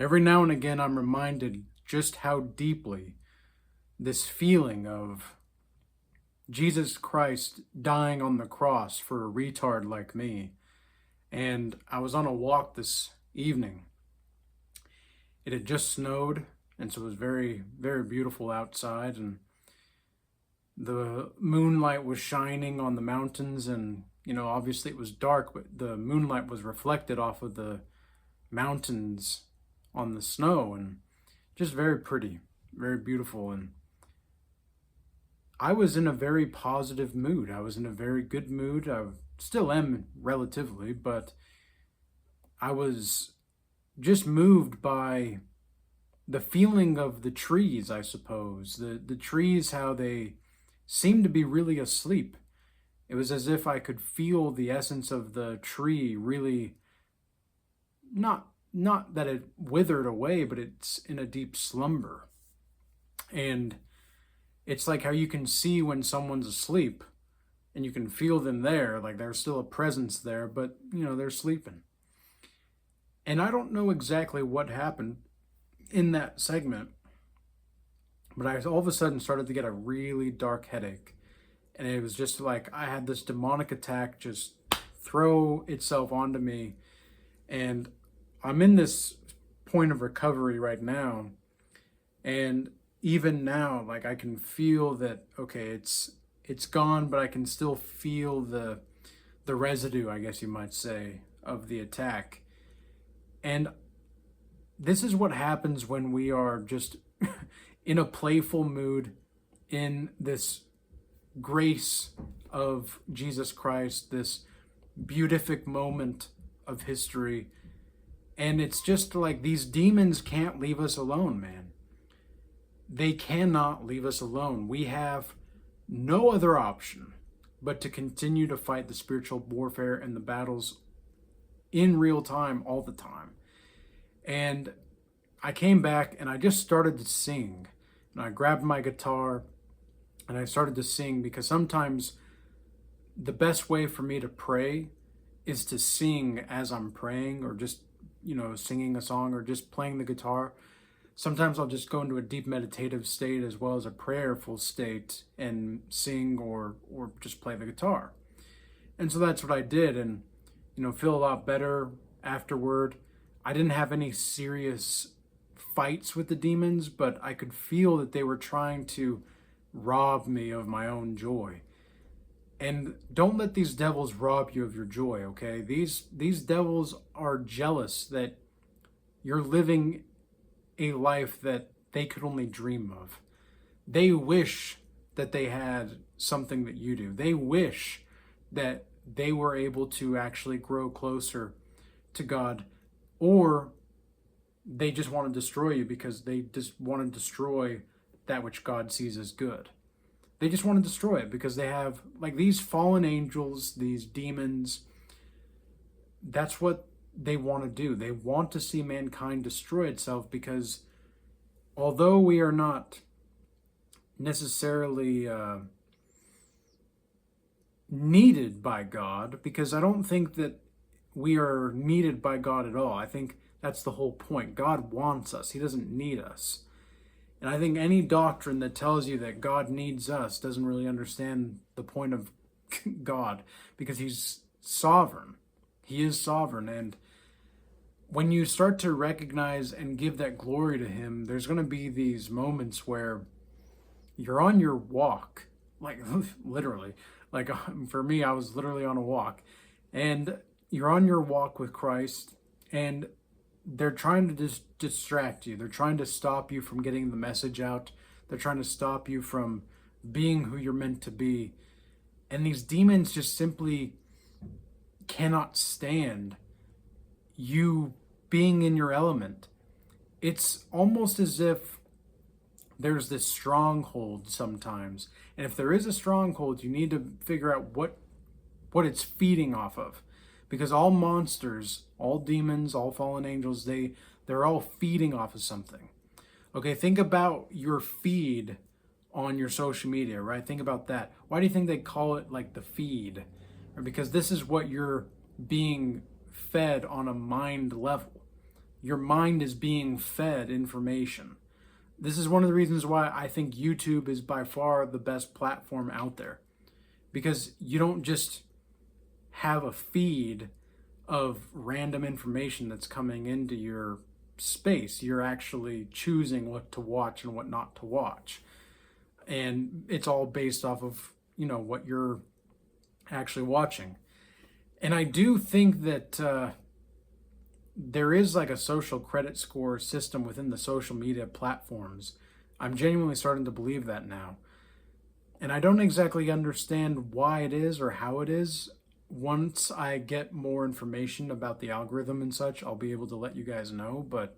Every now and again, I'm reminded just how deeply this feeling of Jesus Christ dying on the cross for a retard like me. And I was on a walk this evening. It had just snowed, and so it was very, very beautiful outside. And the moonlight was shining on the mountains, and obviously it was dark, but the moonlight was reflected off of the mountains on the snow, and just very pretty, very beautiful. And I was in a very positive mood. I was in a very good mood. I still am relatively, but I was just moved by the feeling of the trees, I suppose. The trees, how they seemed to be really asleep. It was as if I could feel the essence of the tree really, not that it withered away, but it's in a deep slumber. And it's like how you can see when someone's asleep and you can feel them there, like there's still a presence there, but they're sleeping. And I don't know exactly what happened in that segment, but I all of a sudden started to get a really dark headache. And it was just like I had this demonic attack just throw itself onto me. And I'm in this point of recovery right now. And even now, like I can feel that, okay, it's gone, but I can still feel the residue, I guess you might say, of the attack. And this is what happens when we are just in a playful mood, in this grace of Jesus Christ, this beatific moment of history. And it's just like these demons can't leave us alone, man. They cannot leave us alone. We have no other option but to continue to fight the spiritual warfare and the battles in real time all the time. And I came back and I just started to sing. And I grabbed my guitar and I started to sing, because sometimes the best way for me to pray is to sing as I'm praying, or just, singing a song, or just playing the guitar. Sometimes I'll just go into a deep meditative state as well as a prayerful state and sing or just play the guitar. And so that's what I did, and feel a lot better afterward. I didn't have any serious fights with the demons, but I could feel that they were trying to rob me of my own joy. And don't let these devils rob you of your joy, okay? These devils are jealous that you're living a life that they could only dream of. They wish that they had something that you do. They wish that they were able to actually grow closer to God, or they just want to destroy you because they just want to destroy that which God sees as good. They just want to destroy it because they have, like, these fallen angels, these demons. That's what they want to do. They want to see mankind destroy itself, because although we are not necessarily needed by God, because I don't think that we are needed by God at all. I think that's the whole point. God wants us. He doesn't need us. And I think any doctrine that tells you that God needs us doesn't really understand the point of God, because he's sovereign. He is sovereign. And when you start to recognize and give that glory to him, there's going to be these moments where you're on your walk, like literally, like for me, I was literally on a walk, and you're on your walk with Christ, and they're trying to just distract you. They're trying to stop you from getting the message out. They're trying to stop you from being who you're meant to be. And these demons just simply cannot stand you being in your element. It's almost as if there's this stronghold sometimes. And if there is a stronghold, you need to figure out what it's feeding off of. Because all monsters, all demons, all fallen angels, they're all feeding off of something. Okay, think about your feed on your social media, right? Think about that. Why do you think they call it like the feed? Or because this is what you're being fed on a mind level. your mind is being fed information. This is one of the reasons why I think YouTube is by far the best platform out there, because you don't just have a feed of random information that's coming into your space. You're actually choosing what to watch and what not to watch. And it's all based off of, what you're actually watching. And I do think that there is like a social credit score system within the social media platforms. I'm genuinely starting to believe that now. And I don't exactly understand why it is or how it is. Once I get more information about the algorithm and such, I'll be able to let you guys know. But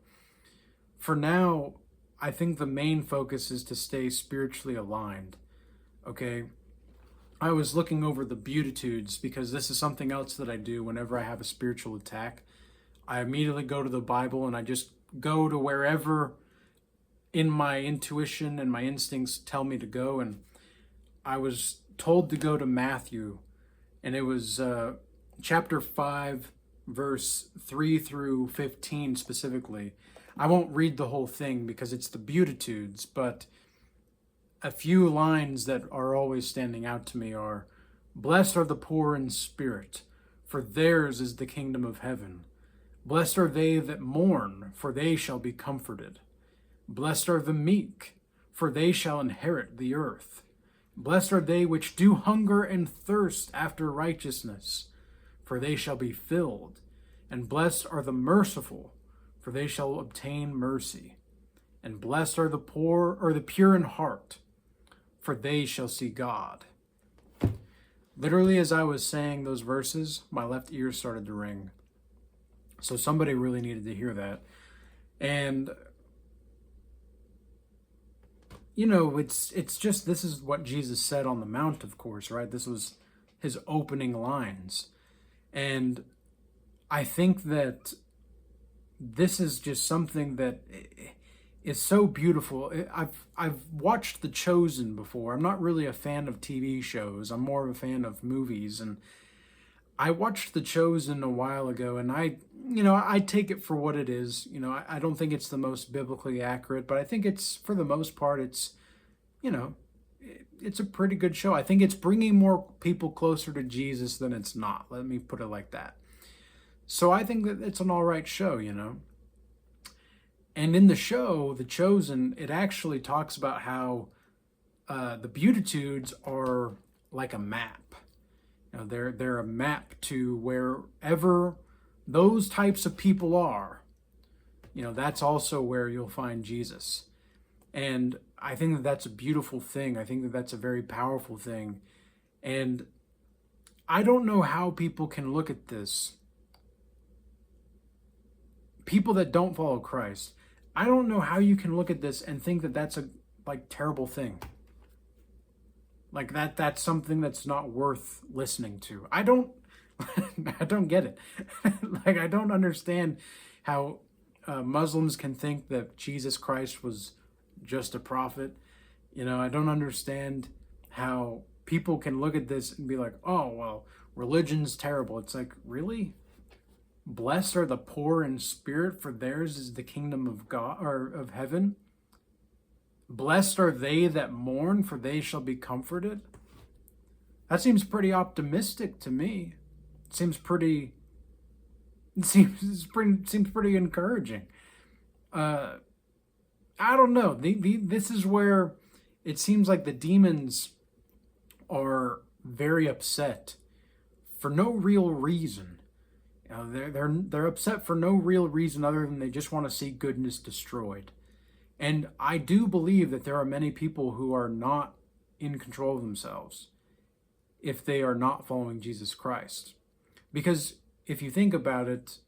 for now, I think the main focus is to stay spiritually aligned. Okay? I was looking over the Beatitudes because this is something else that I do whenever I have a spiritual attack. I immediately go to the Bible and I just go to wherever in my intuition and my instincts tell me to go. And I was told to go to Matthew, and it was chapter 5, verse 3 through 15 specifically. I won't read the whole thing because it's the Beatitudes, but a few lines that are always standing out to me are, "Blessed are the poor in spirit, for theirs is the kingdom of heaven. Blessed are they that mourn, for they shall be comforted. Blessed are the meek, for they shall inherit the earth. Blessed are they which do hunger and thirst after righteousness, for they shall be filled. And blessed are the merciful, for they shall obtain mercy. And blessed are the poor or the pure in heart, for they shall see God." Literally, as I was saying those verses, my left ear started to ring. So somebody really needed to hear that. And it's just, this is what Jesus said on the Mount, of course, right? This was his opening lines. And I think that this is just something that is so beautiful. I've watched The Chosen before. I'm not really a fan of TV shows. I'm more of a fan of movies. And I watched The Chosen a while ago, and I take it for what it is. I don't think it's the most biblically accurate, but I think it's, for the most part, it's a pretty good show. I think it's bringing more people closer to Jesus than it's not. Let me put it like that. So I think that it's an all right show, And in the show, The Chosen, it actually talks about how the Beatitudes are like a map. They're a map to wherever those types of people are. That's also where you'll find Jesus. And I think that that's a beautiful thing. I think that that's a very powerful thing. And I don't know how people can look at this. People that don't follow Christ, I don't know how you can look at this and think that that's a terrible thing. Like that's something that's not worth listening to. I don't get it. I don't understand how Muslims can think that Jesus Christ was just a prophet. I don't understand how people can look at this and be like, "Oh, well, religion's terrible." It's like, really? Blessed are the poor in spirit, for theirs is the kingdom of God, or of heaven. Blessed are they that mourn, for they shall be comforted. That seems pretty optimistic to me. It seems pretty encouraging. I don't know. This is where it seems like the demons are very upset for no real reason. They're upset for no real reason other than they just want to see goodness destroyed. And I do believe that there are many people who are not in control of themselves if they are not following Jesus Christ. Because if you think about it,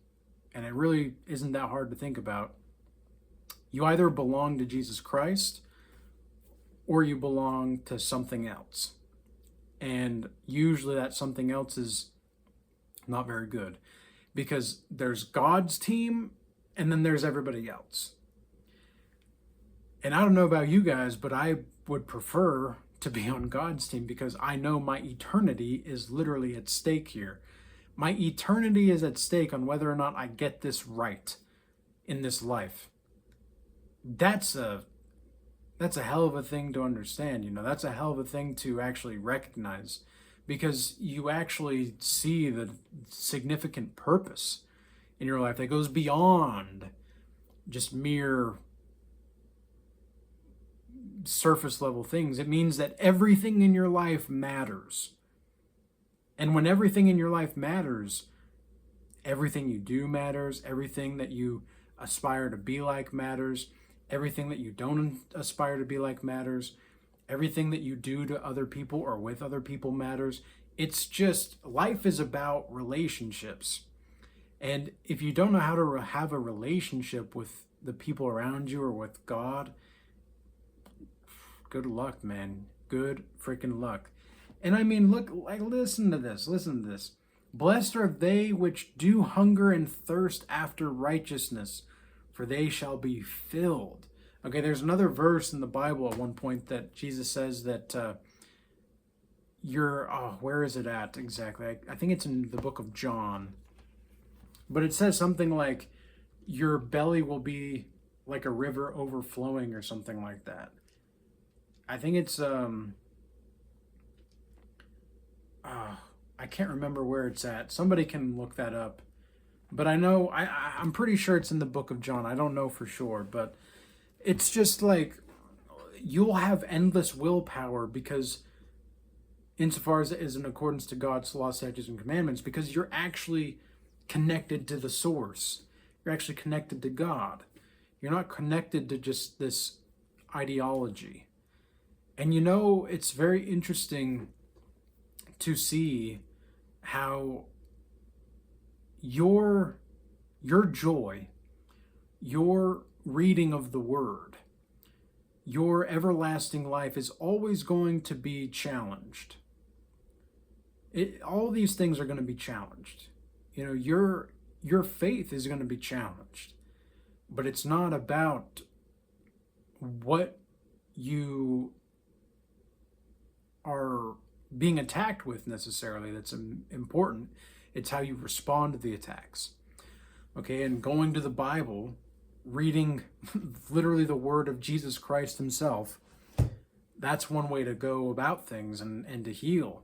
and it really isn't that hard to think about, you either belong to Jesus Christ or you belong to something else. And usually that something else is not very good, because there's God's team and then there's everybody else. And I don't know about you guys, but I would prefer to be on God's team, because I know my eternity is literally at stake here. My eternity is at stake on whether or not I get this right. in this life. That's a hell of a thing to understand. That's a hell of a thing to actually recognize, because you actually see the significant purpose in your life that goes beyond just mere surface level things. It means that everything in your life matters. And when everything in your life matters, everything you do matters, everything that you aspire to be like matters, everything that you don't aspire to be like matters, everything that you do to other people or with other people matters. It's just, life is about relationships. And if you don't know how to have a relationship with the people around you or with God, good luck, man. Good freaking luck. And I mean, look, like, listen to this. Blessed are they which do hunger and thirst after righteousness, for they shall be filled. Okay, there's another verse in the Bible at one point that Jesus says that where is it at exactly? I think it's in the book of John. But it says something like, your belly will be like a river overflowing or something like that. I think it's, I can't remember where it's at. Somebody can look that up. But I know, I'm pretty sure it's in the book of John. I don't know for sure, but it's just like, you'll have endless willpower, because insofar as it is in accordance to God's law, statutes, and commandments, because you're actually connected to the source. You're actually connected to God. You're not connected to just this ideology. And it's very interesting to see how your joy, your reading of the word, your everlasting life is always going to be challenged. All these things are going to be challenged. Your faith is going to be challenged, but it's not about what you are being attacked with necessarily that's important. It's how you respond to the attacks. Okay, and going to the Bible, reading literally the word of Jesus Christ himself, that's one way to go about things and to heal.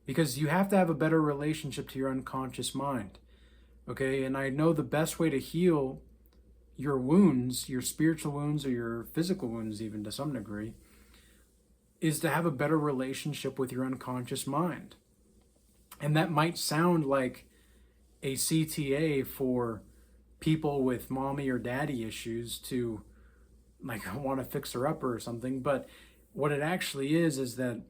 Because you have to have a better relationship to your unconscious mind. Okay, and I know the best way to heal your wounds, your spiritual wounds or your physical wounds even to some degree, is to have a better relationship with your unconscious mind. And that might sound like a CTA for people with mommy or daddy issues to like want to fix her up or something, but what it actually is that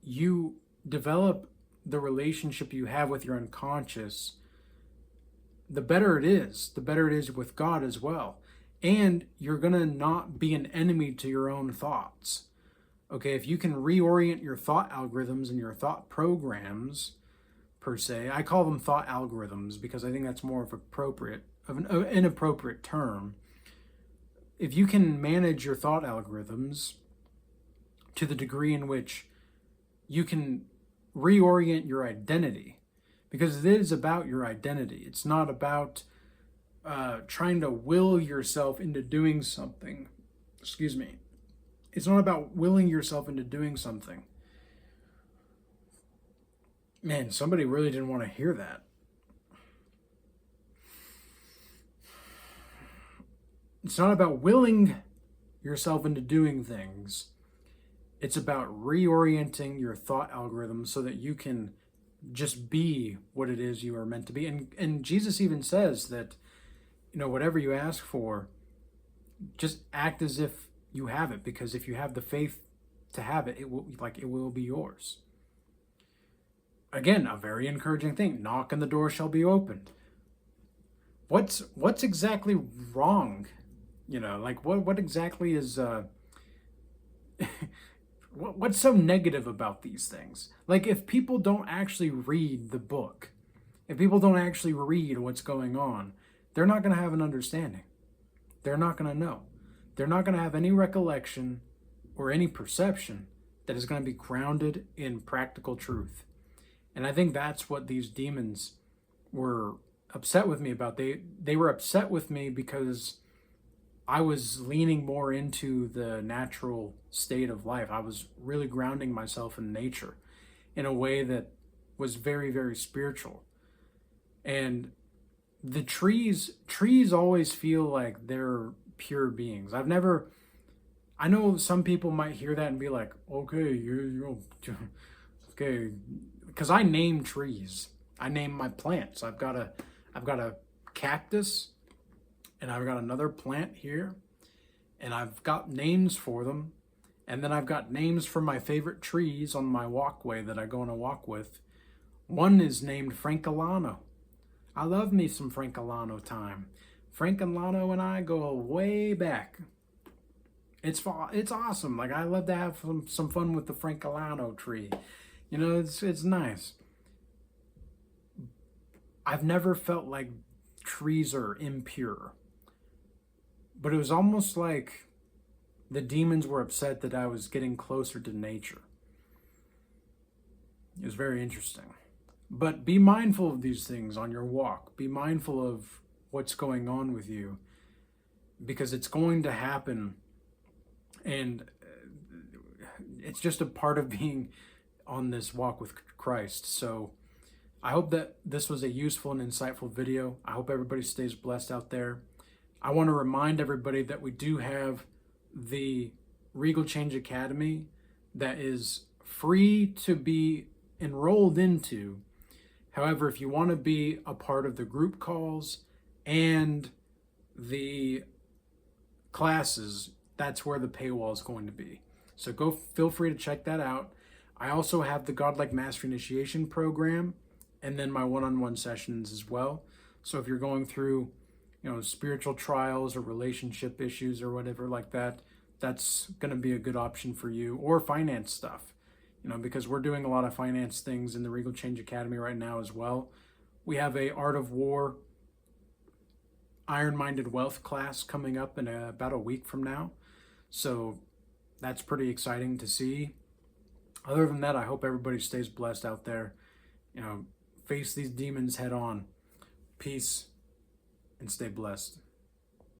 you develop the relationship you have with your unconscious, the better it is with God as well. And you're going to not be an enemy to your own thoughts. Okay, if you can reorient your thought algorithms and your thought programs, per se, I call them thought algorithms because I think that's more of an inappropriate term. If you can manage your thought algorithms to the degree in which you can reorient your identity, because it is about your identity. It's not about trying to will yourself into doing something. It's not about willing yourself into doing something. Man, somebody really didn't want to hear that. It's not about willing yourself into doing things. It's about reorienting your thought algorithm so that you can just be what it is you are meant to be. And Jesus even says that, whatever you ask for, just act as if you have it, because if you have the faith to have it, it will be yours. Again, a very encouraging thing. Knock and the door shall be opened. What's exactly wrong? What exactly is what's so negative about these things? Like, if people don't actually read the book, if people don't actually read what's going on, they're not going to have an understanding. They're not going to know. They're not going to have any recollection or any perception that is going to be grounded in practical truth. And I think that's what these demons were upset with me about. They were upset with me because I was leaning more into the natural state of life. I was really grounding myself in nature in a way that was very, very spiritual. And the trees always feel like they're pure beings. I know some people might hear that and be like, okay, you're okay, because I name trees. I name my plants. I've got a cactus, and I've got another plant here, and I've got names for them, and then I've got names for my favorite trees on my walkway that I go on a walk with. One is named Francolano. I love me some Francolano time. Frank and Lano and I go way back. It's awesome. Like, I love to have some fun with the Francolano tree. You know, it's nice. I've never felt like trees are impure. But it was almost like the demons were upset that I was getting closer to nature. It was very interesting. But be mindful of these things on your walk. Be mindful of what's going on with you, because it's going to happen. And it's just a part of being on this walk with Christ. So I hope that this was a useful and insightful video. I hope everybody stays blessed out there. I want to remind everybody that we do have the Regal Change Academy that is free to be enrolled into. However, if you want to be a part of the group calls and the classes, that's where the paywall is going to be. So feel free to check that out. I also have the Godlike Mastery Initiation program, and then my one-on-one sessions as well. So if you're going through, spiritual trials or relationship issues or whatever like that, that's going to be a good option for you. Or finance stuff, because we're doing a lot of finance things in the Regal Change Academy right now as well. We have a Art of War Iron-Minded Wealth class coming up in about a week from now. So that's pretty exciting to see. Other than that, I hope everybody stays blessed out there. Face these demons head on. Peace, and stay blessed.